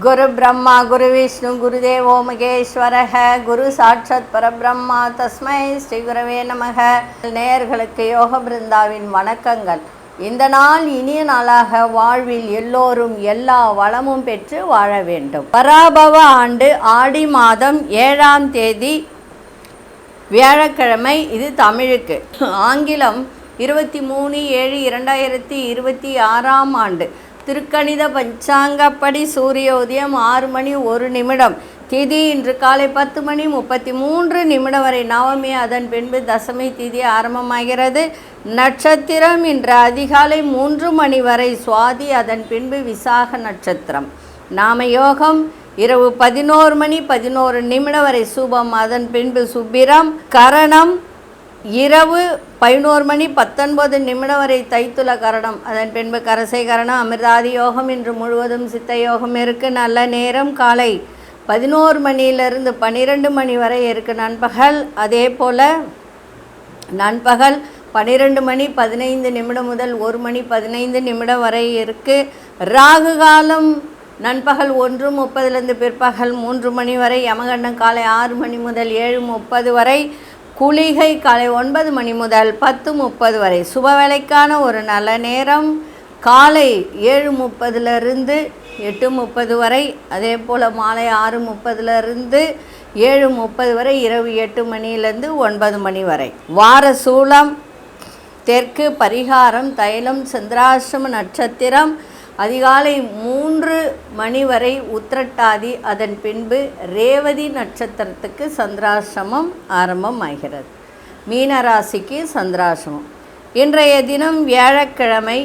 குரு பிரம்மா குரு விஷ்ணு குருதேவோ மகேஸ்வரஹ குரு சாட்சாத் பரபிரம்மா தஸ்மை ஸ்ரீ குரவே நமக. நேயர்களுக்கு யோக பிருந்தாவின் வணக்கங்கள். இந்த நாள் இனிய நாளாக வாழ்வில் எல்லோரும் எல்லா வளமும் பெற்று வாழ வேண்டும். பராபவ ஆண்டு ஆடி மாதம் 7ஆம் தேதி வியாழக்கிழமை. இது தமிழுக்கு. ஆங்கிலம் 23/7/2026ஆம் ஆண்டு. திருக்கணித பஞ்சாங்கப்படி சூரியோதயம் 6 மணி 1 நிமிடம். திதி இன்று காலை 10:33 வரை நவமி. அதன் பின்பு தசமி திதி ஆரம்பமாகிறது. நட்சத்திரம் இன்று அதிகாலை 3 மணி வரை சுவாதி. அதன் பின்பு விசாக நட்சத்திரம். நாமயோகம் இரவு 11:11 வரை சுபம். அதன் பின்பு சுப்பிரம். கரணம் இரவு 11:19 வரை தைத்துல கரணம். அதன் பின்பு கரசை கரணம். அமிர்தாதி யோகம் இன்று முழுவதும் சித்த யோகம் இருக்குது. நல்ல நேரம் காலை 11 மணியிலிருந்து 12 மணி வரை இருக்குது நண்பகல். அதே போல் நண்பகல் 12:15 முதல் 1:15 வரை இருக்குது. ராகு காலம் நண்பகல் 1:30 பிற்பகல் 3 மணி வரை. யமகண்டம் காலை 6 மணி முதல் 7:30 வரை. குளிகை காலை 9 மணி முதல் 10:30 வரை. சுப வேளைக்கான ஒரு நல்ல நேரம் காலை 7:30 8:30 வரை. அதே போல் மாலை 6:30 7:30 வரை. இரவு 8 மணியிலிருந்து 9 மணி வரை. வார சூலம் தெற்கு. பரிகாரம் தைலம். சந்திராசிரம நட்சத்திரம் அதிகாலை 3 மணி வரை உத்திரட்டாதி. அதன் பின்பு ரேவதி நட்சத்திரத்துக்கு சந்திராசிரமம் ஆரம்பமாகிறது. மீனராசிக்கு சந்திராசிரமம். இன்றைய தினம் வியாழக்கிழமை.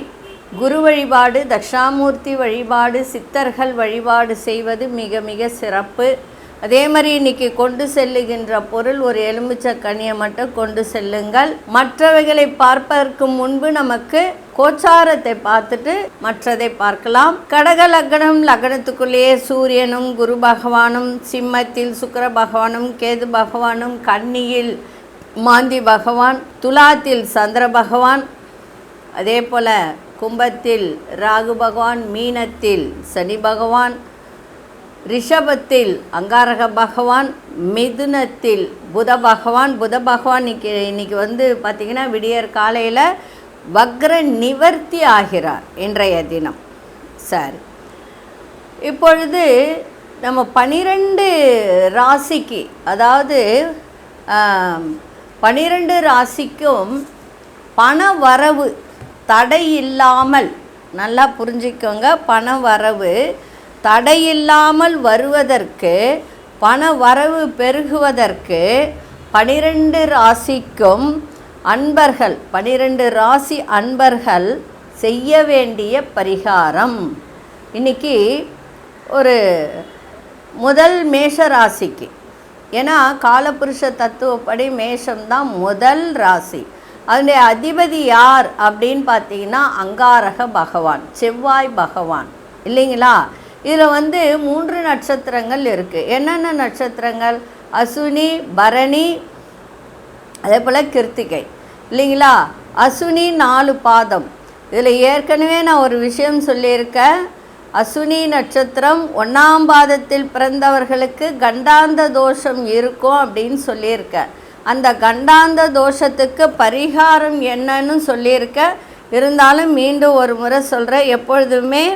குரு வழிபாடு, தட்சிணாமூர்த்தி வழிபாடு, சித்தர்கள் வழிபாடு செய்வது மிக மிக சிறப்பு. அதே மாதிரி இன்றைக்கி கொண்டு செல்லுகின்ற பொருள் ஒரு எலுமிச்சக்கனியை மட்டும் கொண்டு செல்லுங்கள். மற்றவைகளை பார்ப்பதற்கு முன்பு நமக்கு கோச்சாரத்தை பார்த்துட்டு மற்றதை பார்க்கலாம். கடக லக்னம். லக்னத்துக்குள்ளேயே சூரியனும் குரு பகவானும், சிம்மத்தில் சுக்கிர பகவானும் கேது பகவானும், கன்னியில் மாந்தி பகவான், துலாத்தில் சந்திர பகவான், அதே போல் கும்பத்தில் ராகு பகவான், மீனத்தில் சனி பகவான், ரிஷபத்தில் அங்காரக பகவான், மிதுனத்தில் புத பகவான். புத பகவான் இன்னைக்கு பார்த்திங்கன்னா விடியற் காலையில் வக்ர நிவர்த்தி ஆகிறார் இன்றைய தினம். சரி, இப்பொழுது நம்ம 12 ராசிக்கு, அதாவது 12 ராசிக்கும் பண வரவு தடை இல்லாமல், நல்லா புரிஞ்சுக்கோங்க, பண வரவு தடையில்லாமல் வருவதற்கு, பண வரவு பெருகுவதற்கு 12 ராசிக்கும் அன்பர்கள், 12 ராசி அன்பர்கள் செய்ய வேண்டிய பரிகாரம். இன்றைக்கி ஒரு முதல் மேஷ ராசிக்கு, ஏன்னா காலபுருஷ தத்துவப்படி மேஷம்தான் முதல் ராசி. அதனுடைய அதிபதி யார் அப்படின்னு பார்த்தீங்கன்னா அங்காரக பகவான், செவ்வாய் பகவான் இல்லைங்களா. இதில் 3 நட்சத்திரங்கள் இருக்குது. என்னென்ன நட்சத்திரங்கள்? அசுனி, பரணி, அதே போல் கிருத்திகை இல்லைங்களா. அசுனி 4 பாதம். இதில் ஏற்கனவே நான் ஒரு விஷயம் சொல்லியிருக்கேன். அசுனி நட்சத்திரம் 1ஆம் பாதத்தில் பிறந்தவர்களுக்கு கண்டாந்த தோஷம் இருக்கும் அப்படின்னு சொல்லியிருக்கேன். அந்த கண்டாந்த தோஷத்துக்கு பரிகாரம் என்னன்னு சொல்லியிருக்கேன். இருந்தாலும் மீண்டும் ஒரு முறை சொல்கிறேன். எப்பொழுதுமே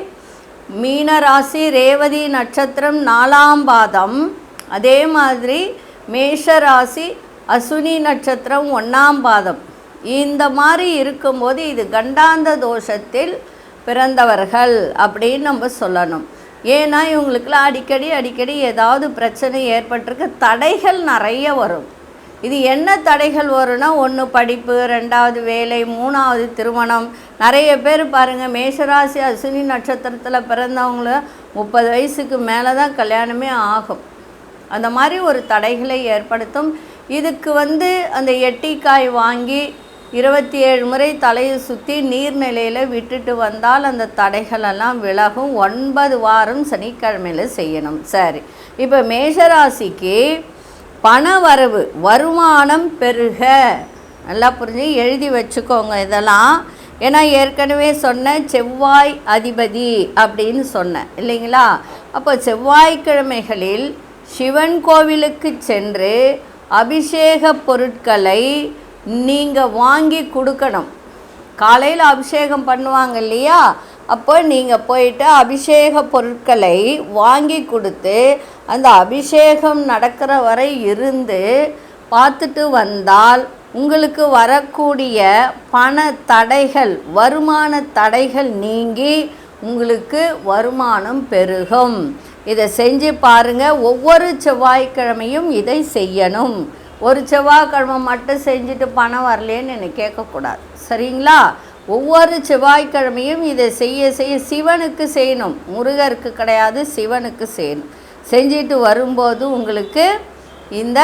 மீனராசி ரேவதி நட்சத்திரம் 4ஆம் பாதம், அதே மாதிரி மேஷராசி அசுனி நட்சத்திரம் 1ஆம் பாதம். இந்த மாதிரி இருக்கும்போது இது கண்டாந்த தோஷத்தில் பிறந்தவர்கள் அப்படின்னு நம்ம சொல்லணும். ஏன்னா இவங்களுக்குலாம் அடிக்கடி ஏதாவது பிரச்சனை ஏற்பட்டிருக்கு, தடைகள் நிறைய வரும். இது என்ன தடைகள் வரும்னா, 1 படிப்பு, 2வது வேலை, 3வது திருமணம். நிறைய பேர் பாருங்கள், மேஷராசி அசுனி நட்சத்திரத்தில் பிறந்தவங்கள 30 வயசுக்கு மேலே தான் கல்யாணமே ஆகும். அந்த மாதிரி ஒரு தடைகளை ஏற்படுத்தும். இதுக்கு அந்த எட்டிக்காய் வாங்கி 27 முறை தலையை சுற்றி நீர்நிலையில் விட்டுட்டு வந்தால் அந்த தடைகளெல்லாம் விலகும். 9 வாரம் சனிக்கிழமையில் செய்யணும். சரி, இப்போ மேஷராசிக்கு பண வரவு, வருமானம் பெருக, நல்லா புரிஞ்சு எழுதி வச்சுக்கோங்க இதெல்லாம். ஏன்னா ஏற்கனவே சொன்ன செவ்வாய் அதிபதி அப்படின்னு சொன்னேன் இல்லைங்களா? அப்போ செவ்வாய்க்கிழமைகளில் சிவன் கோவிலுக்கு சென்று அபிஷேக பொருட்களை நீங்கள் வாங்கி கொடுக்கணும். காலையில் அபிஷேகம் பண்ணுவாங்க இல்லையா? அப்போ நீங்கள் போயிட்டு அபிஷேக பொருட்களை வாங்கி கொடுத்து அந்த அபிஷேகம் நடக்கிற வரை இருந்து பார்த்துட்டு வந்தால் உங்களுக்கு வரக்கூடிய பண தடைகள், வருமான தடைகள் நீங்கி உங்களுக்கு வருமானம் பெருகும். இதை செஞ்சு பாருங்கள். ஒவ்வொரு செவ்வாய்க்கிழமையும் இதை செய்யணும். ஒரு செவ்வாய்க்கிழமை மட்டும் செஞ்சுட்டு பணம் வரலேன்னு என்னை கேட்கக்கூடாது, சரிங்களா? ஒவ்வொரு செவ்வாய்க்கிழமையும் இதை செய்ய செய்ய சிவனுக்கு செய்யணும், முருகருக்கு கிடையாது, சிவனுக்கு செய்யணும். செஞ்சுட்டு வரும்போது உங்களுக்கு இந்த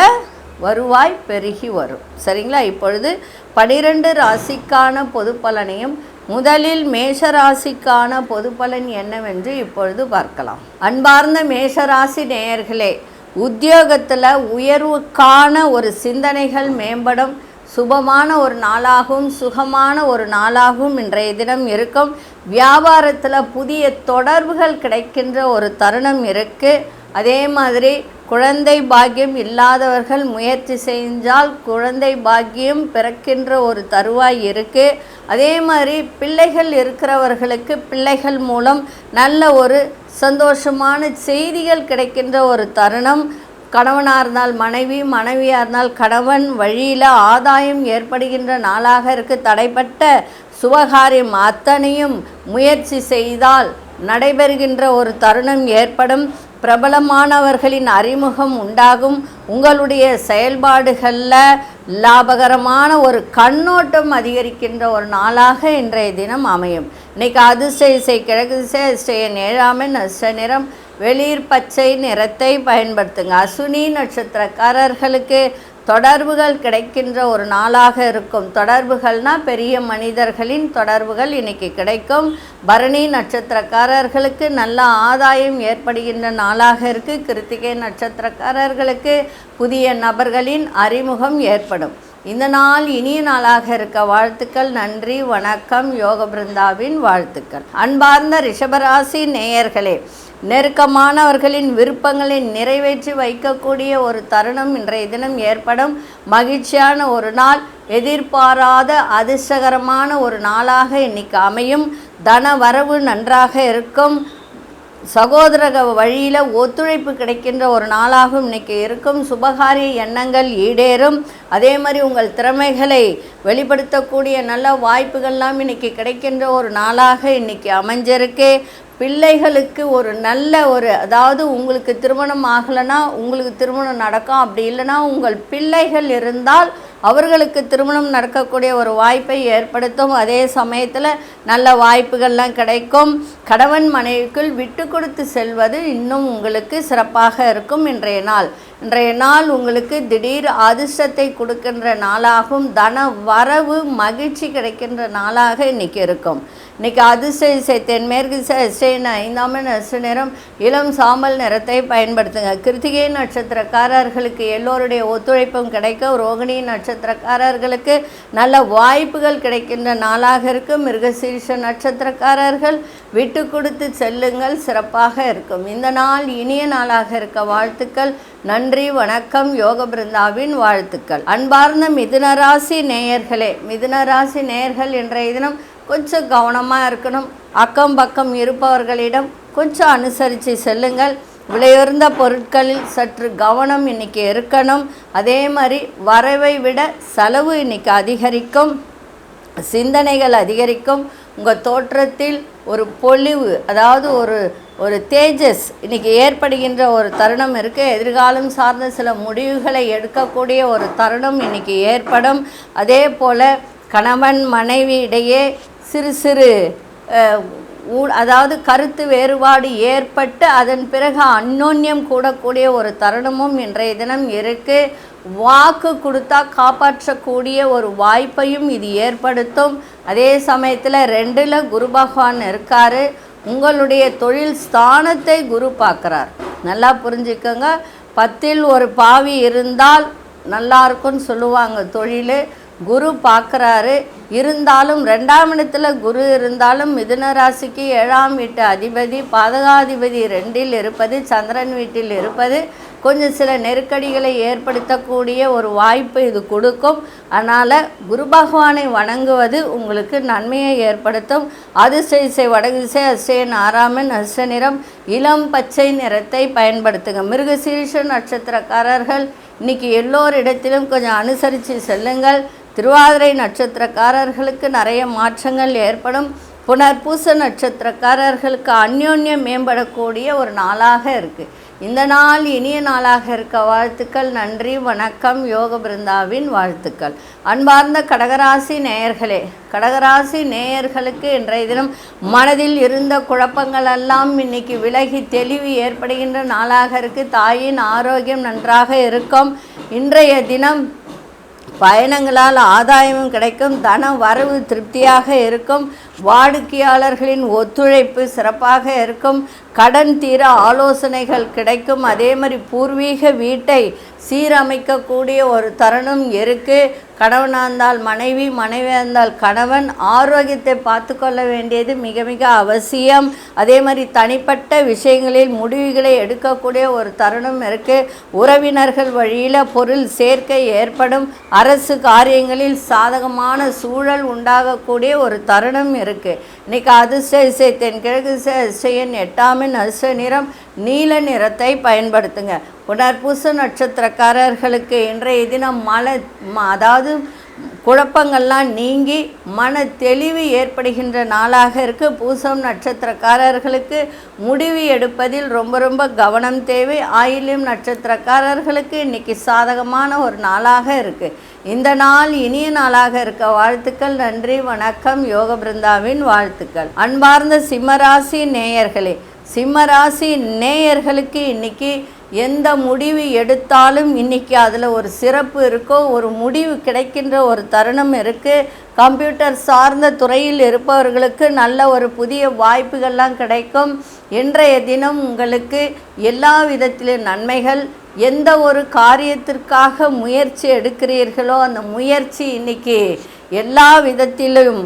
வருவாய் பெருகி வரும், சரிங்களா? இப்பொழுது 12 ராசிக்கான பொது பலனையும் முதலில் மேஷ ராசிக்கான பொது பலன் என்னவென்று இப்பொழுது பார்க்கலாம். அன்பார்ந்த மேஷராசி நேயர்களே, உத்தியோகத்தில் உயர்வுக்கான ஒரு சிந்தனைகள் மேம்படும். சுபமான ஒரு நாளாகவும் சுகமான ஒரு நாளாகவும் இன்றைய தினம் இருக்கும். வியாபாரத்தில் புதிய தொடர்புகள் கிடைக்கின்ற ஒரு தருணம் இருக்குது. அதே மாதிரி குழந்தை பாக்கியம் இல்லாதவர்கள் முயற்சி செஞ்சால் குழந்தை பாக்கியம் பிறக்கின்ற ஒரு தருவாய் இருக்குது. அதே மாதிரி பிள்ளைகள் இருக்கிறவர்களுக்கு பிள்ளைகள் மூலம் நல்ல ஒரு சந்தோஷமான செய்திகள் கிடைக்கின்ற ஒரு தருணம். கணவனாக இருந்தால் மனைவி, மனைவியாக இருந்தால் கணவன் வழியில் ஆதாயம் ஏற்படுகின்ற நாளாக இருக்குது. தடைப்பட்ட சுபகாரியம் அத்தனையும் முயற்சி செய்தால் நடைபெறுகின்ற ஒரு தருணம் ஏற்படும். பிரபலமானவர்களின் அறிமுகம் உண்டாகும். உங்களுடைய செயல்பாடுகளில் லாபகரமான ஒரு கண்ணோட்டம் அதிகரிக்கின்ற ஒரு நாளாக இன்றைய தினம் அமையும். இன்றைக்கி அதிர்ஷ்ட இசை கிழக்கு திசை, அதிர்ஷ்ட எண் 7 நஷ்ட நிறம் வெளிர் பச்சை நிறத்தை பயன்படுத்துங்க. அசுனி நட்சத்திரக்காரர்களுக்கு தொடர்புகள் கிடைக்கின்ற ஒரு நாளாக இருக்கும். தொடர்புகள்னால் பெரிய மனிதர்களின் தொடர்புகள் இன்றைக்கி கிடைக்கும். பரணி நட்சத்திரக்காரர்களுக்கு நல்ல ஆதாயம் ஏற்படுகின்ற நாளாக இருக்குது. கிருத்திகை நட்சத்திரக்காரர்களுக்கு புதிய நபர்களின் அறிமுகம் ஏற்படும். இந்த நாள் இனிய நாளாக இருக்க வாழ்த்துக்கள். நன்றி, வணக்கம். யோக பிருந்தாவின் வாழ்த்துக்கள். அன்பார்ந்த ரிஷபராசி நேயர்களே, நெருக்கமானவர்களின் விருப்பங்களை நிறைவேற்றி வைக்கக்கூடிய ஒரு தருணம் இன்றைய தினம் ஏற்படும். மகிழ்ச்சியான ஒரு நாள், எதிர்பாராத அதிர்ஷ்டகரமான ஒரு நாளாக இன்னைக்கு அமையும். தன வரவு நன்றாக இருக்கும். சகோதர வழியில் ஒத்துழைப்பு கிடைக்கின்ற ஒரு நாளாகவும் இன்றைக்கி இருக்கும். சுபகாரிய எண்ணங்கள் ஈடேறும். அதே மாதிரி உங்கள் திறமைகளை வெளிப்படுத்தக்கூடிய நல்ல வாய்ப்புகள்லாம் இன்றைக்கி கிடைக்கின்ற ஒரு நாளாக இன்றைக்கி அமைஞ்சிருக்கு. பிள்ளைகளுக்கு ஒரு நல்ல ஒரு, அதாவது உங்களுக்கு திருமணம் ஆகலைன்னா உங்களுக்கு திருமணம் நடக்கும். அப்படி இல்லைன்னா உங்கள் பிள்ளைகள் இருந்தால் அவர்களுக்கு திருமணம் நடக்கக்கூடிய ஒரு வாய்ப்பை ஏற்படுத்தும். அதே சமயத்தில் நல்ல வாய்ப்புகள்லாம் கிடைக்கும். கணவன் மனைவிக்குள் விட்டு கொடுத்து செல்வது இன்னும் உங்களுக்கு சிறப்பாக இருக்கும். இன்றைய நாள் உங்களுக்கு திடீர் அதிர்ஷ்டத்தை கொடுக்கின்ற நாளாகும். தன வரவு மகிழ்ச்சி கிடைக்கின்ற நாளாக இன்றைக்கி இருக்கும். இன்றைக்கி அதிர்ஷ்ட இசை தென்மேற்கு திசை, அதிர்ஷ்ட எண் 5 நட்ச நிறம் இளம் சாம்பல் நிறத்தை பயன்படுத்துங்க. கிருத்திகை நட்சத்திரக்காரர்களுக்கு எல்லோருடைய ஒத்துழைப்பும் கிடைக்கும். ரோகிணி நட்சத்திரக்காரர்களுக்கு நல்ல வாய்ப்புகள் கிடைக்கின்ற நாளாக இருக்கும். மிருகசீரிஷ நட்சத்திரக்காரர்கள் விட்டு கொடுத்து செல்லுங்கள், சிறப்பாக இருக்கும். இந்த நாள் இனிய நாளாக இருக்க வாழ்த்துக்கள். நன்றி, வணக்கம். யோக பிருந்தாவின் வாழ்த்துக்கள். அன்பார்ந்த மிதுனராசி நேயர்களே, மிதுனராசி நேயர்கள் இன்றைய தினம் கொஞ்சம் கவனமாக இருக்கணும். அக்கம் பக்கம் இருப்பவர்களிடம் கொஞ்சம் அனுசரித்து செல்லுங்கள். விலையுயர்ந்த பொருட்களில் சற்று கவனம் இன்றைக்கி இருக்கணும். அதே மாதிரி வரவை விட செலவு இன்றைக்கி அதிகரிக்கும். சிந்தனைகள் அதிகரிக்கும். உங்கள் தோற்றத்தில் ஒரு பொலிவு, அதாவது ஒரு தேஜஸ் இன்றைக்கி ஏற்படுகின்ற ஒரு தருணம் இருக்குது. எதிர்காலம் சார்ந்த சில முடிவுகளை எடுக்கக்கூடிய ஒரு தருணம் இன்றைக்கி ஏற்படும். அதே போல் கணவன் மனைவி இடையே சிறு அதாவது கருத்து வேறுபாடு ஏற்பட்டு அதன் பிறகு அந்யோன்யம் கூடக்கூடிய ஒரு தருணமும் இன்றைய தினம் இருக்குது. வாக்கு கொடுத்தா காப்பாற்றக்கூடிய ஒரு வாய்ப்பையும் இது ஏற்படுத்தும். அதே சமயத்தில் 2ல் குரு பகவான் இருக்கார். உங்களுடைய தொழில் ஸ்தானத்தை குரு பார்க்குறார். நல்லா புரிஞ்சுக்கோங்க. 10ல் ஒரு பாவி இருந்தால் நல்லா இருக்குன்னு சொல்லுவாங்க. தொழில் குரு பார்க்குறாரு. இருந்தாலும் 2ஆம் இடத்துல குரு இருந்தாலும் மிதுன ராசிக்கு 7ஆம் வீட்டு அதிபதி பாதகாதிபதி 2இல் இருப்பது, சந்திரன் வீட்டில் இருப்பது கொஞ்சம் சில நெருக்கடிகளை ஏற்படுத்தக்கூடிய ஒரு வாய்ப்பு இது கொடுக்கும். அதனால் குரு பகவானை வணங்குவது உங்களுக்கு நன்மையை ஏற்படுத்தும். அதிர்ஷ்ட வடதிசை அதிர்ஷ்ட ஆறாமன் அதிர்ஷ்ட நிறம் இளம் பச்சை நிறத்தை பயன்படுத்துங்க. மிருகசீரிஷ நட்சத்திரக்காரர்கள் இன்றைக்கி எல்லோரிடத்திலும் கொஞ்சம் அனுசரித்து செல்லுங்கள். திருவாதிரை நட்சத்திரக்காரர்களுக்கு நிறைய மாற்றங்கள் ஏற்படும். புனர்பூச நட்சத்திரக்காரர்களுக்கு அந்யோன்யம் மேம்படக்கூடிய ஒரு நாளாக இருக்குது. இந்த நாள் இனிய நாளாக இருக்க வாழ்த்துக்கள். நன்றி, வணக்கம். யோக பிருந்தாவின் வாழ்த்துக்கள். அன்பார்ந்த கடகராசி நேயர்களே, கடகராசி நேயர்களுக்கு இன்றைய தினம் மனதில் இருந்த குழப்பங்கள் எல்லாம் இன்னைக்கு விலகி தெளிவு ஏற்படுகின்ற நாளாக இருக்குது. தாயின் ஆரோக்கியம் நன்றாக இருக்கும். இன்றைய தினம் பயணங்களால் ஆதாயமும் கிடைக்கும். தன வரவு திருப்தியாக இருக்கும். வாடிக்கையாளர்களின் ஒத்துழைப்பு சிறப்பாக இருக்கும். கடன் தீர ஆலோசனைகள் கிடைக்கும். அதே மாதிரி பூர்வீக வீட்டை சீரமைக்கக்கூடிய ஒரு தருணம் இருக்குது. கணவனாக இருந்தால் மனைவி, மனைவியாக இருந்தால் கணவன் ஆரோக்கியத்தை பார்த்து கொள்ள வேண்டியது மிக மிக அவசியம். அதே மாதிரி தனிப்பட்ட விஷயங்களில் முடிவுகளை எடுக்கக்கூடிய ஒரு தருணம் இருக்குது. உறவினர்கள் வழியில் பொருள் சேர்க்கை ஏற்படும். அரசு காரியங்களில் சாதகமான சூழல் உண்டாகக்கூடிய ஒரு தருணம் இருக்குது. இன்றைக்கி அதிர்ஷ்ட இசை தென்கிழக்கு அதிர்ஷ்டன் 8ஆம் அதிர்ஷ்ட நிறம் நீல நிறத்தை பயன்படுத்துங்க. புனர்பூச நட்சத்திரக்காரர்களுக்கு இன்றைய தினம் அதாவது குழப்பங்கள்லாம் நீங்கி மன தெளிவு ஏற்படுகின்ற நாளாக இருக்குது. பூசம் நட்சத்திரக்காரர்களுக்கு முடிவு எடுப்பதில் ரொம்ப ரொம்ப கவனம் தேவை. ஆயில்யம் நட்சத்திரக்காரர்களுக்கு இன்றைக்கி சாதகமான ஒரு நாளாக இருக்குது. இந்த நாள் இனிய நாளாக இருக்க வாழ்த்துக்கள். நன்றி, வணக்கம். யோக பிருந்தாவின் வாழ்த்துக்கள். அன்பார்ந்த சிம்மராசி நேயர்களே, சிம்மராசி நேயர்களுக்கு இன்றைக்கி எந்த முடிவு எடுத்தாலும் இன்றைக்கி அதில் ஒரு சிறப்பு இருக்கோ, ஒரு முடிவு கிடைக்கின்ற ஒரு தருணம் இருக்குது. கம்ப்யூட்டர் சார்ந்த துறையில் இருப்பவர்களுக்கு நல்ல ஒரு புதிய வாய்ப்புகள்லாம் கிடைக்கும். இன்றைய தினம் உங்களுக்கு எல்லா விதத்திலும் நன்மைகள். எந்த ஒரு காரியத்திற்காக முயற்சி எடுக்கிறீர்களோ அந்த முயற்சி இன்றைக்கி எல்லா விதத்திலும்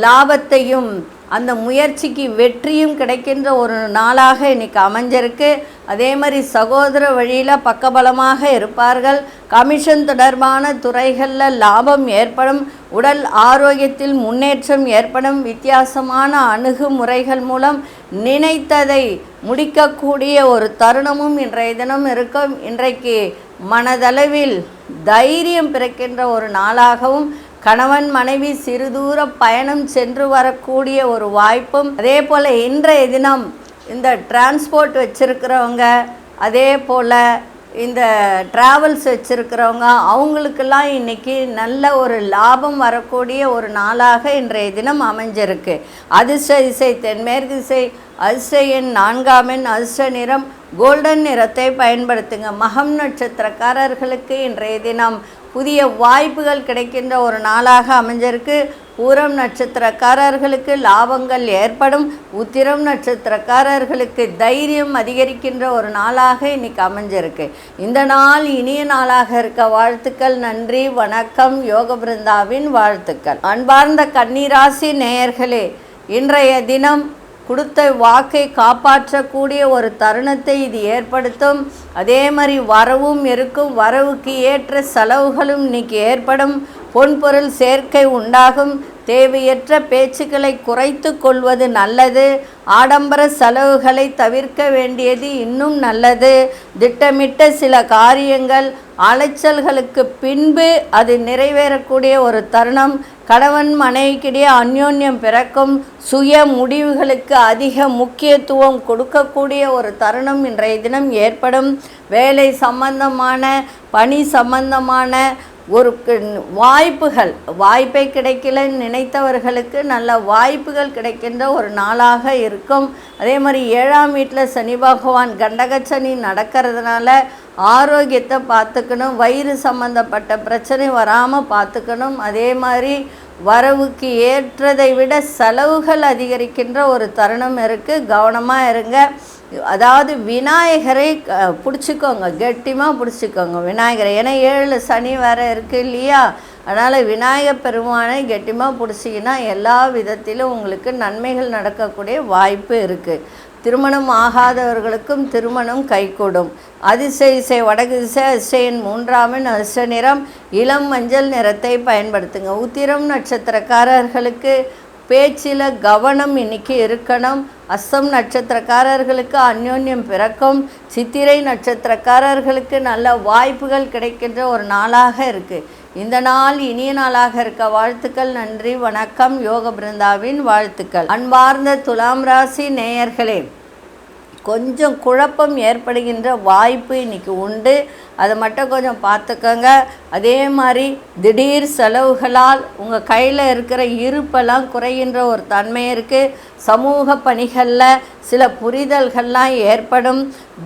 லாபத்தையும் அந்த முயற்சிக்கு வெற்றியும் கிடைக்கின்ற ஒரு நாளாக இன்றைக்கி அமைஞ்சிருக்கு. அதே மாதிரி சகோதர வழியில் பக்கபலமாக இருப்பார்கள். கமிஷன் தொடர்பான துறைகளில் லாபம் ஏற்படும். உடல் ஆரோக்கியத்தில் முன்னேற்றம் ஏற்படும். வித்தியாசமான அணுகுமுறைகள் மூலம் நினைத்ததை முடிக்கக்கூடிய ஒரு தருணமும் இன்றைய தினம் இருக்கும். இன்றைக்கு மனதளவில் தைரியம் பிறக்கின்ற ஒரு நாளாகவும், கணவன் மனைவி சிறுதூர பயணம் சென்று வரக்கூடிய ஒரு வாய்ப்பும், அதே போல் இன்றைய தினம் இந்த டிரான்ஸ்போர்ட் வச்சுருக்கிறவங்க, அதே போல் இந்த ட்ராவல்ஸ் வச்சுருக்கிறவங்க, அவங்களுக்கெல்லாம் இன்றைக்கி நல்ல ஒரு லாபம் வரக்கூடிய ஒரு நாளாக இன்றைய தினம் அமைஞ்சிருக்கு. அதிர்ஷ்ட திசை தென்மேற்கு திசை, அதிர்ஷ்ட எண் 4ஆம் எண், அதிர்ஷ்ட நிறம் கோல்டன் நிறத்தை பயன்படுத்துங்க. மகம் நட்சத்திரக்காரர்களுக்கு இன்றைய தினம் புதிய வாய்ப்புகள் கிடைக்கின்ற ஒரு நாளாக அமைஞ்சிருக்கு. பூரம் நட்சத்திரக்காரர்களுக்கு லாபங்கள் ஏற்படும். உத்திரம் நட்சத்திரக்காரர்களுக்கு தைரியம் அதிகரிக்கின்ற ஒரு நாளாக இன்றைக்கி அமைஞ்சிருக்கு. இந்த நாள் இனிய நாளாக இருக்க வாழ்த்துக்கள். நன்றி, வணக்கம். யோக பிருந்தாவின் வாழ்த்துக்கள். அன்பார்ந்த கன்னிராசி நேயர்களே, இன்றைய தினம் கொடுத்த வாக்கை காப்பாற்றக்கூடிய ஒரு தருணத்தை இது ஏற்படுத்தும். அதே மாதிரி வரவும் இருக்கும். வரவுக்கு ஏற்ற செலவுகளும் இன்னைக்கு ஏற்படும். பொன்பொருள் சேர்க்கை உண்டாகும். தேவையற்ற பேச்சுக்களை குறைத்து கொள்வது நல்லது. ஆடம்பர செலவுகளை தவிர்க்க வேண்டியது இன்னும் நல்லது. திட்டமிட்ட சில காரியங்கள் அலைச்சல்களுக்கு பின்பு அது நிறைவேறக்கூடிய ஒரு தருணம். கணவன் மனைவிக்கிடையே அந்யோன்யம் பிறக்கும். சுய முடிவுகளுக்கு அதிக முக்கியத்துவம் கொடுக்கக்கூடிய ஒரு தருணம் இன்றைய தினம் ஏற்படும். வேலை சம்பந்தமான, பணி சம்பந்தமான ஒரு வாய்ப்பை கிடைக்கலன்னு நினைத்தவர்களுக்கு நல்ல வாய்ப்புகள் கிடைக்கின்ற ஒரு நாளாக இருக்கும். அதே மாதிரி 7ஆம் வீட்டில் சனி பகவான் கண்டகச்சனி நடக்கிறதுனால ஆரோக்கியத்தை பார்த்துக்கணும். வயிறு சம்பந்தப்பட்ட பிரச்சனை வராமல் பார்த்துக்கணும். அதே மாதிரி வரவுக்கு ஏற்றதை விட செலவுகள் அதிகரிக்கின்ற ஒரு தருணம் இருக்குது. கவனமாக இருங்க. அதாவது விநாயகரை பிடிச்சிக்கோங்க, கெட்டிமாக பிடிச்சிக்கோங்க விநாயகரை. ஏன்னா 7 சனி வேறு இருக்குது இல்லையா? அதனால் விநாயகப் பெருமானை கெட்டிமாக பிடிச்சிங்கன்னா எல்லா விதத்திலும் உங்களுக்கு நன்மைகள் நடக்கக்கூடிய வாய்ப்பு இருக்குது. திருமணம் ஆகாதவர்களுக்கும் திருமணம் கைகூடும். அதிசய இசை வடக்கு திசை அதிசயன் 3ஆம் அதிர்ஷ்ட நிறம் இளம் மஞ்சள் நிறத்தை பயன்படுத்துங்க. உத்திரம் நட்சத்திரக்காரர்களுக்கு பேச்சில் கவனம் இன்னைக்கு இருக்கணும். அஸ்தம் நட்சத்திரக்காரர்களுக்கு அந்யோன்யம் பிறக்கும். சித்திரை நட்சத்திரக்காரர்களுக்கு நல்ல வாய்ப்புகள் கிடைக்கின்ற ஒரு நாளாக இருக்குது. இந்த நாள் இனிய நாளாக இருக்க வாழ்த்துக்கள். நன்றி, வணக்கம். யோக பிருந்தாவின் வாழ்த்துக்கள். அன்பார்ந்த துலாம் ராசி நேயர்களே, கொஞ்சம் குழப்பம் ஏற்படுகின்ற வாய்ப்பு இன்றைக்கி உண்டு. அதை மட்டும் கொஞ்சம் பார்த்துக்கோங்க. அதே மாதிரி திடீர் செலவுகளால் உங்கள் கையில் இருக்கிற இருப்பெல்லாம் குறைகின்ற ஒரு தன்மை இருக்குது. சமூக பணிகளில் சில புரிதல்கள்லாம் ஏற்படும்.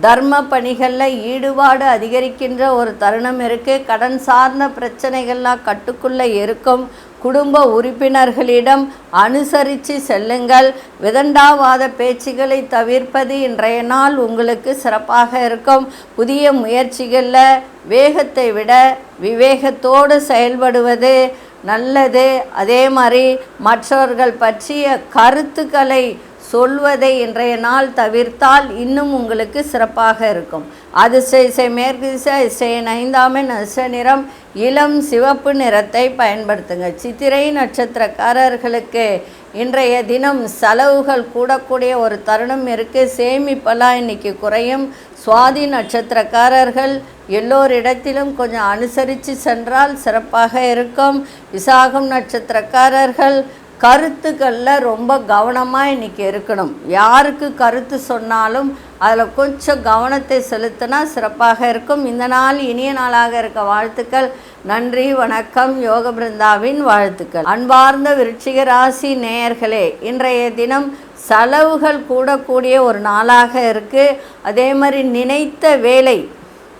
தர்ம பணிகளில் ஈடுபாடு அதிகரிக்கின்ற ஒரு தருணம் இருக்குது. கடன் சார்ந்த பிரச்சனைகள்லாம் கட்டுக்குள்ளே இருக்கும். குடும்ப உறுப்பினர்களிடம் அனுசரித்து செல்லுங்கள். விதண்டாவாத பேச்சுகளை தவிர்ப்பது இன்றைய நாள் உங்களுக்கு சிறப்பாக இருக்கும். புதிய முயற்சிகளில் வேகத்தை விட விவேகத்தோடு செயல்படுவது நல்லது. அதே மாதிரி மற்றவர்கள் பற்றிய கருத்துக்களை சொல்வதை இன்றைய நாள் தவிர்த்தால் இன்னும் உங்களுக்கு சிறப்பாக இருக்கும். அதிர்ஷ்ட இசை மேற்கு திசை அதிர்ஷ்ட 5ஆம் அதிர்ஷ்ட நிறம் இளம் சிவப்பு நிறத்தை பயன்படுத்துங்க. சித்திரை நட்சத்திரக்காரர்களுக்கு இன்றைய தினம் செலவுகள் கூடக்கூடிய ஒரு தருணம் இருக்குது. சேமிப்பெல்லாம் இன்றைக்கி குறையும். சுவாதி நட்சத்திரக்காரர்கள் எல்லோரிடத்திலும் கொஞ்சம் அனுசரித்து சென்றால் சிறப்பாக இருக்கும். விசாகம் நட்சத்திரக்காரர்கள் கருத்துக்களில் ரொம்ப கவனமாக இன்றைக்கி இருக்கணும். யாருக்கு கருத்து சொன்னாலும் அதில் கொஞ்சம் கவனத்தை செலுத்தினா சிறப்பாக இருக்கும். இந்த நாள் இனிய நாளாக இருக்க வாழ்த்துக்கள். நன்றி, வணக்கம். யோக பிருந்தாவின் வாழ்த்துக்கள். அன்பார்ந்த விருச்சிக ராசி நேயர்களே, இன்றைய தினம் செலவுகள் கூடக்கூடிய ஒரு நாளாக இருக்குது. அதே மாதிரி நினைத்த வேலை,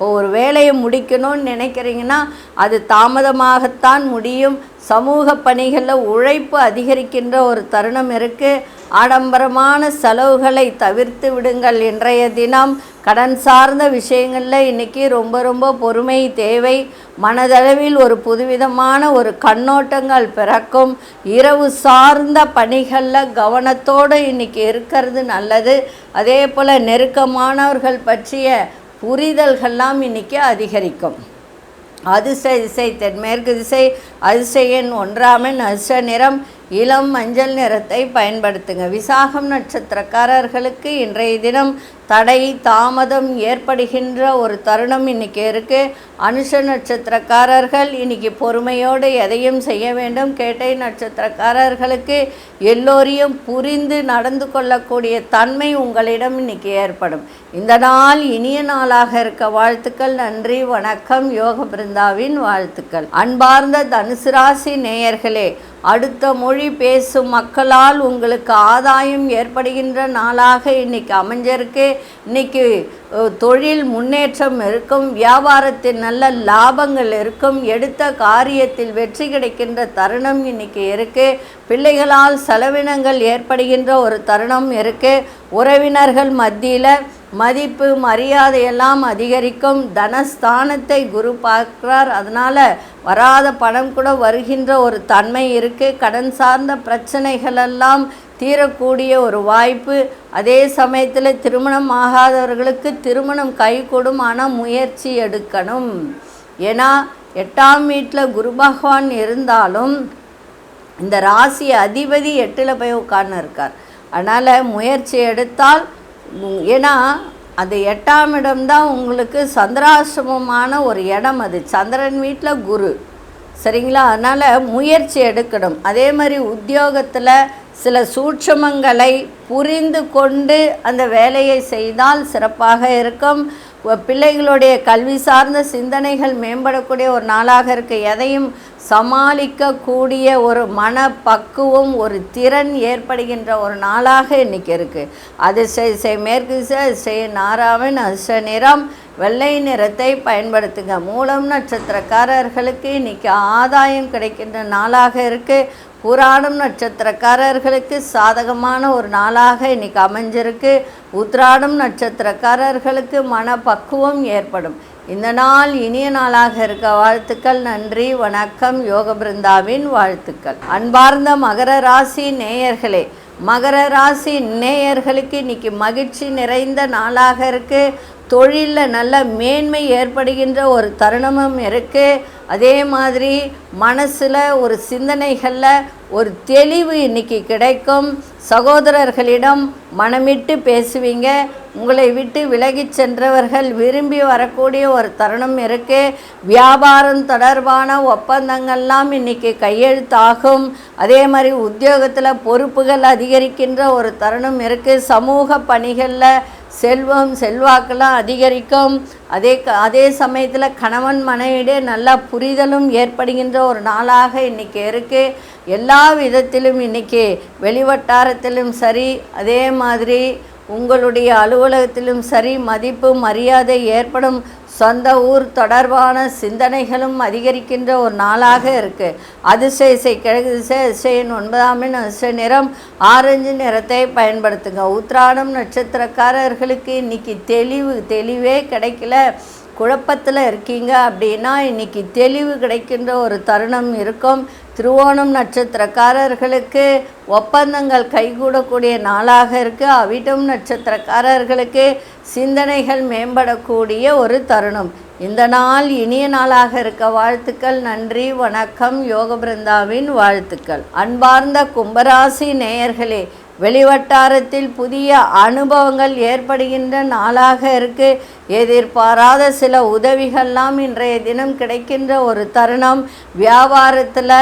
ஒரு வேலையை முடிக்கணும்னு நினைக்கிறீங்கன்னா அது தாமதமாகத்தான் முடியும். சமூக பணிகளில் உழைப்பு அதிகரிக்கின்ற ஒரு தருணம் இருக்குது. ஆடம்பரமான செலவுகளை தவிர்த்து விடுங்கள். இன்றைய தினம் கடன் சார்ந்த விஷயங்களில் இன்றைக்கி ரொம்ப பொறுமை தேவை. மனதளவில் ஒரு புதுவிதமான ஒரு கண்ணோட்டங்கள் பிறக்கும். இரவு சார்ந்த பணிகளில் கவனத்தோடு இன்றைக்கி இருக்கிறது நல்லது. அதே போல் நெருக்கமானவர்கள் பற்றிய புரிதல்கள்லாம் இன்றைக்கி அதிகரிக்கும். அதிர்ஷ்ட திசை தென்மேற்கு திசை அதிர்ஷ்ட எண் 1ஆம் அதிர்ஷ்ட நிறம் இளம் மஞ்சள் நிறத்தை பயன்படுத்துங்க. விசாகம் நட்சத்திரக்காரர்களுக்கு இன்றைய தினம் தடை தாமதம் ஏற்படுகின்ற ஒரு தருணம் இன்றைக்கி இருக்குது. அனுஷ நட்சத்திரக்காரர்கள் இன்றைக்கி பொறுமையோடு எதையும் செய்ய வேண்டும். கேட்டை நட்சத்திரக்காரர்களுக்கு எல்லோரையும் புரிந்து நடந்து கொள்ளக்கூடிய தன்மை உங்களிடம் இன்றைக்கி ஏற்படும். இந்த நாள் இனிய நாளாக இருக்க வாழ்த்துக்கள். நன்றி, வணக்கம். யோக பிருந்தாவின் வாழ்த்துக்கள். அன்பார்ந்த தனுசு ராசி நேயர்களே, அடுத்த மொழி பேசும் மக்களால் உங்களுக்கு ஆதாயம் ஏற்படுகின்ற நாளாக இன்றைக்கி அமைஞ்சிருக்கு. இன்றைக்கி தொழில் முன்னேற்றம் இருக்கும். வியாபாரத்தில் நல்ல லாபங்கள் இருக்கும். எடுத்த காரியத்தில் வெற்றி கிடைக்கின்ற தருணம் இன்றைக்கி இருக்குது. பிள்ளைகளால் செலவினங்கள் ஏற்படுகின்ற ஒரு தருணம் இருக்குது. உறவினர்கள் மத்தியில் மதிப்பு மரியாதையெல்லாம் அதிகரிக்கும். தனஸ்தானத்தை குரு பார்க்கிறார். அதனால் வராத பணம் கூட வருகின்ற ஒரு தன்மை இருக்குது. கடன் சார்ந்த பிரச்சனைகளெல்லாம் தீரக்கூடிய ஒரு வாய்ப்பு. அதே சமயத்தில் திருமணம் ஆகாதவர்களுக்கு திருமணம் கைகூடும். ஆனால் முயற்சி எடுக்கணும். ஏன்னா 8ஆம் வீட்டில் குரு பகவான் இருந்தாலும் இந்த ராசி அதிபதி 8ல் போய் உட்கார்ந்து இருக்கார். அதனால் முயற்சி எடுத்தால், ஏன்னா அது 8ஆம் இடம்தான் உங்களுக்கு சந்திராசிரமமான ஒரு இடம். அது சந்திரன் வீட்டில் குரு, சரிங்களா? அதனால் முயற்சி எடுக்கணும். அதே மாதிரி உத்தியோகத்தில் சில சூட்சமங்களை புரிந்து கொண்டு அந்த வேலையை செய்தால் சிறப்பாக இருக்கும். பிள்ளைகளுடைய கல்வி சார்ந்த சிந்தனைகள் மேம்படக்கூடிய ஒரு நாளாக இருக்குது. எதையும் சமாளிக்கக்கூடிய ஒரு மனப்பக்குவம், ஒரு திறன் ஏற்படுகின்ற ஒரு நாளாக இன்றைக்கி இருக்குது. அதிர்ஷ்ட மேற்கு திசை 6ஆம் அதிர்ஷ்ட நிறம் வெள்ளை நிறத்தை பயன்படுத்துங்க. மூலம் நட்சத்திரக்காரர்களுக்கு இன்றைக்கி ஆதாயம் கிடைக்கின்ற நாளாக இருக்குது. புராணம் நட்சத்திரக்காரர்களுக்கு சாதகமான ஒரு நாளாக இன்றைக்கி அமைஞ்சிருக்கு. உத்ராடம் நட்சத்திரக்காரர்களுக்கு மனப்பக்குவம் ஏற்படும். இந்த நாள் இனிய நாளாக இருக்க வாழ்த்துக்கள். நன்றி, வணக்கம். யோக பிருந்தாவின் வாழ்த்துக்கள். அன்பார்ந்த மகர ராசி நேயர்களே, மகர ராசி நேயர்களுக்கு இன்னைக்கு மகிழ்ச்சி நிறைந்த நாளாக இருக்குது. தொழிலில் நல்ல மேன்மை ஏற்படுகின்ற ஒரு தருணமும் இருக்குது. அதே மாதிரி மனசில் ஒரு சிந்தனைகளில் ஒரு தெளிவு இன்றைக்கி கிடைக்கும். சகோதரர்களிடம் மனமிட்டு பேசுவீங்க. உங்களை விட்டு விலகிச் சென்றவர்கள் விரும்பி வரக்கூடிய ஒரு தருணம் இருக்குது. வியாபாரம் தொடர்பான ஒப்பந்தங்கள்லாம் இன்றைக்கி கையெழுத்தாகும். அதே மாதிரி உத்தியோகத்தில் பொறுப்புகள் அதிகரிக்கின்ற ஒரு தருணம் இருக்குது. சமூக பணிகளில் செல்வம் செல்வாக்கெல்லாம் அதிகரிக்கும். அதே சமயத்தில் கணவன் மனைவியிடையே நல்ல புரிதலும் ஏற்படுகின்ற ஒரு நாளாக இன்றைக்கி இருக்குது. எல்லா விதத்திலும் இன்றைக்கி வெளிவட்டாரத்திலும் சரி, அதே மாதிரி உங்களுடைய அலுவலகத்திலும் சரி மதிப்பு மரியாதை ஏற்படும். சொந்த ஊர் தொடர்பான சிந்தனைகளும் அதிகரிக்கின்ற ஒரு நாளாக இருக்குது. அதிசய கிழக்கு திசை, அதிசயன் 9ஆம் எண், அதிர்ஷ்ட நிறம் ஆரஞ்சு நிறத்தை பயன்படுத்துங்க. உத்திராடம் நட்சத்திரக்காரர்களுக்கு இன்றைக்கி தெளிவே கிடைக்கல, குழப்பத்தில் இருக்கீங்க அப்படின்னா இன்றைக்கி தெளிவு கிடைக்கின்ற ஒரு தருணம் இருக்கும். திருவோணம் நட்சத்திரக்காரர்களுக்கு ஒப்பந்தங்கள் கைகூடக்கூடிய நாளாக இருக்குது. அவிட்டம் நட்சத்திரக்காரர்களுக்கு சிந்தனைகள் மேம்படக்கூடிய ஒரு தருணம். இந்த நாள் இனிய நாளாக இருக்க வாழ்த்துக்கள். நன்றி, வணக்கம். யோக பிருந்தாவின் வாழ்த்துக்கள். அன்பார்ந்த கும்பராசி நேயர்களே, வெளிவட்டாரத்தில் புதிய அனுபவங்கள் ஏற்படுகின்ற நாளாக இருக்குது. எதிர்பாராத சில உதவிகள்லாம் இன்றைய தினம் கிடைக்கின்ற ஒரு தருணம். வியாபாரத்தில்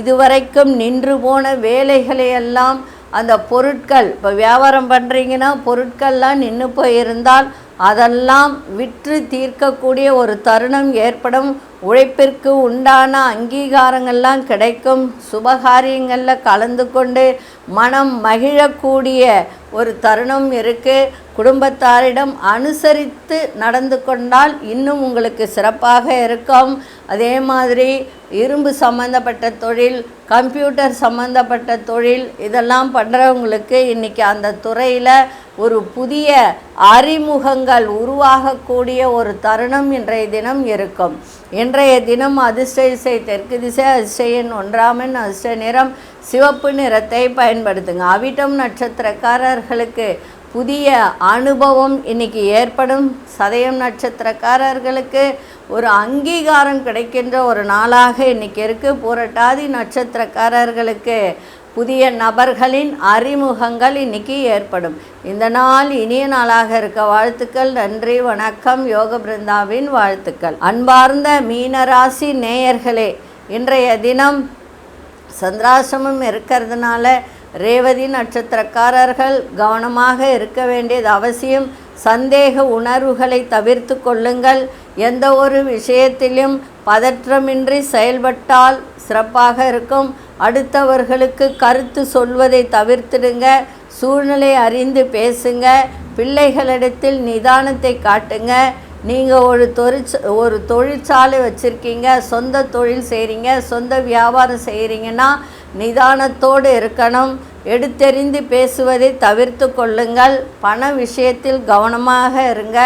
இதுவரைக்கும் நின்று போன வேலைகளையெல்லாம் அந்த பொருட்கள், இப்போ வியாபாரம் பண்ணுறீங்கன்னா பொருட்கள்லாம் நின்று போயிருந்தால் அதெல்லாம் விற்று தீர்க்கக்கூடிய ஒரு தருணம் ஏற்படும். உழைப்பிற்கு உண்டான அங்கீகாரங்கள்லாம் கிடைக்கும். சுபகாரியங்களில் கலந்து கொண்டு மனம் மகிழக்கூடிய ஒரு தருணம் இருக்குது. குடும்பத்தாரிடம் அனுசரித்து நடந்து கொண்டால் இன்னும் உங்களுக்கு சிறப்பாக இருக்கும். அதே மாதிரி இரும்பு சம்மந்தப்பட்ட தொழில், கம்ப்யூட்டர் சம்மந்தப்பட்ட தொழில் இதெல்லாம் பண்ணுறவங்களுக்கு இன்றைக்கி அந்த துறையில் ஒரு புதிய அறிமுகங்கள் உருவாகக்கூடிய ஒரு தருணம் இன்றைய தினம் இருக்கும். இன்றைய தினம் அதிர்ஷ்ட திசை தெற்கு திசை, அதிர்ஷ்ட எண் 1ஆம் எண், அதிர்ஷ்ட நிறம் சிவப்பு நிறத்தை பயன்படுத்துங்க. அவிட்டம் நட்சத்திரக்காரர்களுக்கு புதிய அனுபவம் இன்றைக்கி ஏற்படும். சதயம் நட்சத்திரக்காரர்களுக்கு ஒரு அங்கீகாரம் கிடைக்கின்ற ஒரு நாளாக இன்றைக்கி இருக்குது. புரட்டாதி நட்சத்திரக்காரர்களுக்கு புதிய நபர்களின் அறிமுகங்கள் இன்றைக்கி ஏற்படும். இந்த நாள் இனிய நாளாக இருக்க வாழ்த்துக்கள். நன்றி, வணக்கம். யோக பிருந்தாவின் வாழ்த்துக்கள். அன்பார்ந்த மீனராசி நேயர்களே, இன்றைய தினம் சந்திராசிரமம் இருக்கிறதுனால ரேவதி நட்சத்திரக்காரர்கள் கவனமாக இருக்க வேண்டியது அவசியம். சந்தேக உணர்வுகளை தவிர்த்து கொள்ளுங்கள். எந்த ஒரு விஷயத்திலும் பதற்றமின்றி செயல்பட்டால் சிறப்பாக இருக்கும். அடுத்தவர்களுக்கு கருத்து சொல்வதை தவிர்த்திடுங்க. சூழ்நிலை அறிந்து பேசுங்க. பிள்ளைகளிடத்தில் நிதானத்தை காட்டுங்க. நீங்கள் ஒரு தொழிற்சாலை வச்சுருக்கீங்க, சொந்த தொழில் செய்கிறீங்க, சொந்த வியாபாரம் செய்கிறீங்கன்னா நிதானத்தோடு இருக்கணும். எடுத்தெறிந்து பேசுவதை தவிர்த்து கொள்ளுங்கள். பண விஷயத்தில் கவனமாக இருங்க.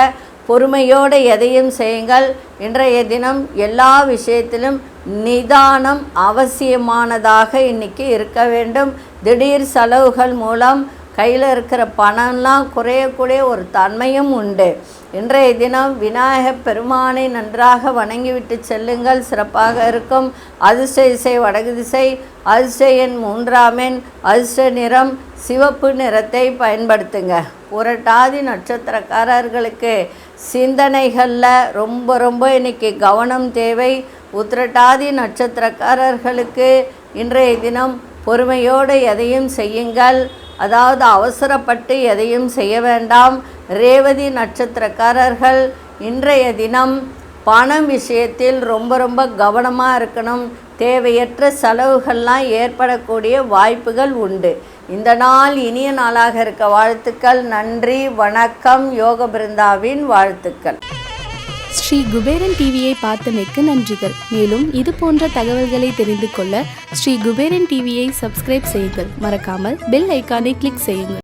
பொறுமையோடு எதையும் செய்யுங்கள். இன்றைய தினம் எல்லா விஷயத்திலும் நிதானம் அவசியமானதாக இன்றைக்கி இருக்க வேண்டும். திடீர் செலவுகள் மூலம் கையில் இருக்கிற பணம்லாம் குறையக்கூடிய ஒரு தன்மையும் உண்டு. இன்றைய தினம் விநாயகப் பெருமானை நன்றாக வணங்கிவிட்டு செல்லுங்கள், சிறப்பாக இருக்கும். அதிர்ஷ்ட திசை வடக்கு திசை, அதிர்ஷ்ட எண் 3ஆம் எண், அதிர்ஷ்ட நிறம் சிவப்பு நிறத்தை பயன்படுத்துங்க. புரட்டாதி நட்சத்திரக்காரர்களுக்கு சிந்தனைகளில் ரொம்ப இன்றைக்கி கவனம் தேவை. உத்திரட்டாதி நட்சத்திரக்காரர்களுக்கு இன்றைய தினம் பொறுமையோடு எதையும் செய்யுங்கள். அதாவது அவசரப்பட்டு எதையும் செய்ய வேண்டாம். ரேவதி நட்சத்திரக்காரர்கள் இன்றைய தினம் பணம் விஷயத்தில் ரொம்ப கவனமாக இருக்கணும். தேவையற்ற செலவுகள்லாம் ஏற்படக்கூடிய வாய்ப்புகள் உண்டு. இந்த நாள் இனிய நாளாக இருக்க வாழ்த்துக்கள். நன்றி, வணக்கம். யோக பிருந்தாவின் வாழ்த்துக்கள். ஸ்ரீ குபேரன் டிவியை பார்த்தமைக்கு நன்றிகள். மேலும் இது போன்ற தகவல்களை தெரிந்து கொள்ள ஸ்ரீ குபேரன் டிவியை சப்ஸ்கிரைப் செய்யுங்கள். மறக்காமல் பெல் ஐக்கானை கிளிக் செய்யுங்கள்.